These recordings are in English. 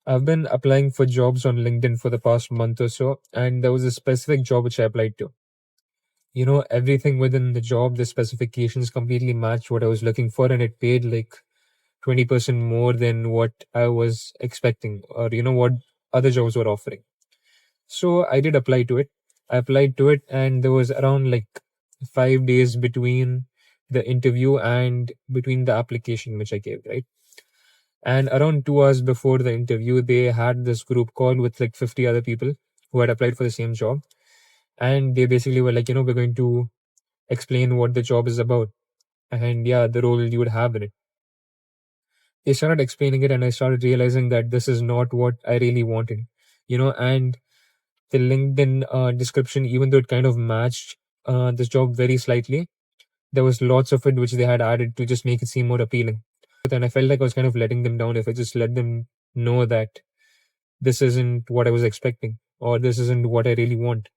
I've been applying for jobs on LinkedIn for the past month or so, and there was a specific job which I applied to. Everything within the job, the specifications completely matched what I was looking for, and it paid like 20% more than what I was expecting, or what other jobs were offering. So I did apply to it. I applied to it, and there was around like 5 days between the interview and between the application which I gave, right? And around 2 hours before the interview, they had this group call with like 50 other people who had applied for the same job. And they basically were like, we're going to explain what the job is about and yeah, the role you would have in it. They started explaining it, and I started realizing that this is not what I really wanted, and the LinkedIn description, even though it kind of matched this job very slightly, there was lots of it which they had added to just make it seem more appealing. And I felt like I was kind of letting them down if I just let them know that this isn't what I was expecting, or this isn't what I really want.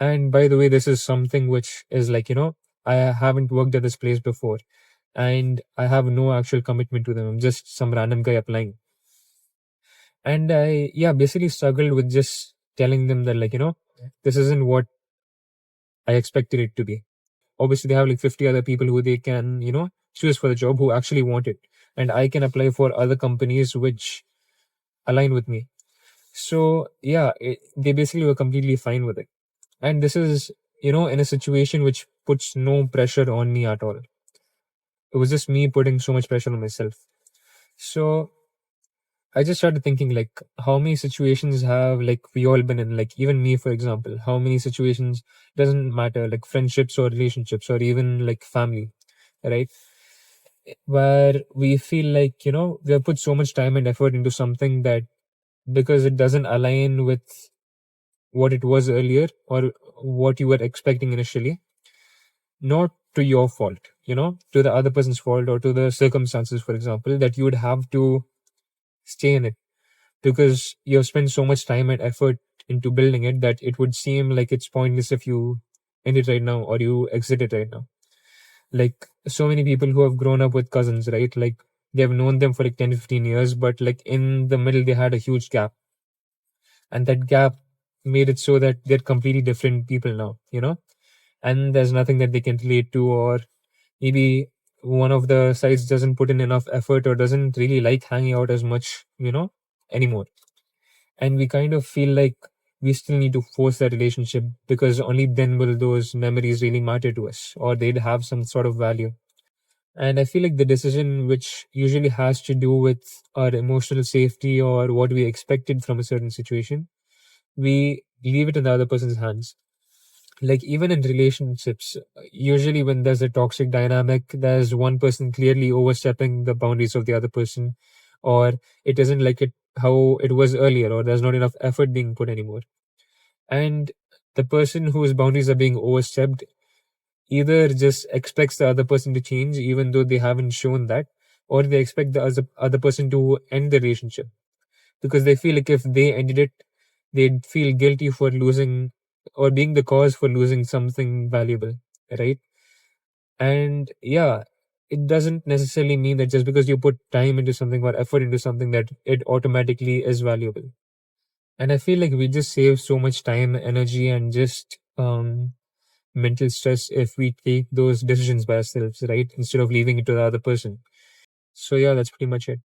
And by the way, this is something which is like, I haven't worked at this place before, and I have no actual commitment to them. I'm just some random guy applying. And I, yeah, basically struggled with just telling them that, like, this isn't what I expected it to be. Obviously, they have like 50 other people who they can, choose for the job who actually want it. And I can apply for other companies which align with me. So, yeah, they basically were completely fine with it. And this is, in a situation which puts no pressure on me at all. It was just me putting so much pressure on myself. So I just started thinking, like, how many situations have like we all been in, like even me, for example, how many situations, doesn't matter, like friendships or relationships or even like family, right? Where we feel like, we have put so much time and effort into something that because it doesn't align with what it was earlier or what you were expecting initially, not to your fault, to the other person's fault or to the circumstances, for example, that you would have to stay in it because you have spent so much time and effort into building it that it would seem like it's pointless if you end it right now or you exit it right now. Like so many people who have grown up with cousins, right? Like they have known them for like 10 15 years, but like in the middle they had a huge gap, and that gap made it so that they're completely different people now, and there's nothing that they can relate to, or maybe one of the sides doesn't put in enough effort or doesn't really like hanging out as much, anymore. And we kind of feel like we still need to force that relationship because only then will those memories really matter to us or they'd have some sort of value. And I feel like the decision, which usually has to do with our emotional safety or what we expected from a certain situation, we leave it in the other person's hands. Like even in relationships, usually when there's a toxic dynamic, there's one person clearly overstepping the boundaries of the other person, or it isn't like it how it was earlier, or there's not enough effort being put anymore. And the person whose boundaries are being overstepped either just expects the other person to change even though they haven't shown that, or they expect the other person to end the relationship because they feel like if they ended it, they'd feel guilty for losing or being the cause for losing something valuable, right? And yeah, it doesn't necessarily mean that just because you put time into something or effort into something that it automatically is valuable. And I feel like we just save so much time, energy, and just mental stress if we take those decisions by ourselves, right? Instead of leaving it to the other person. So yeah, that's pretty much it.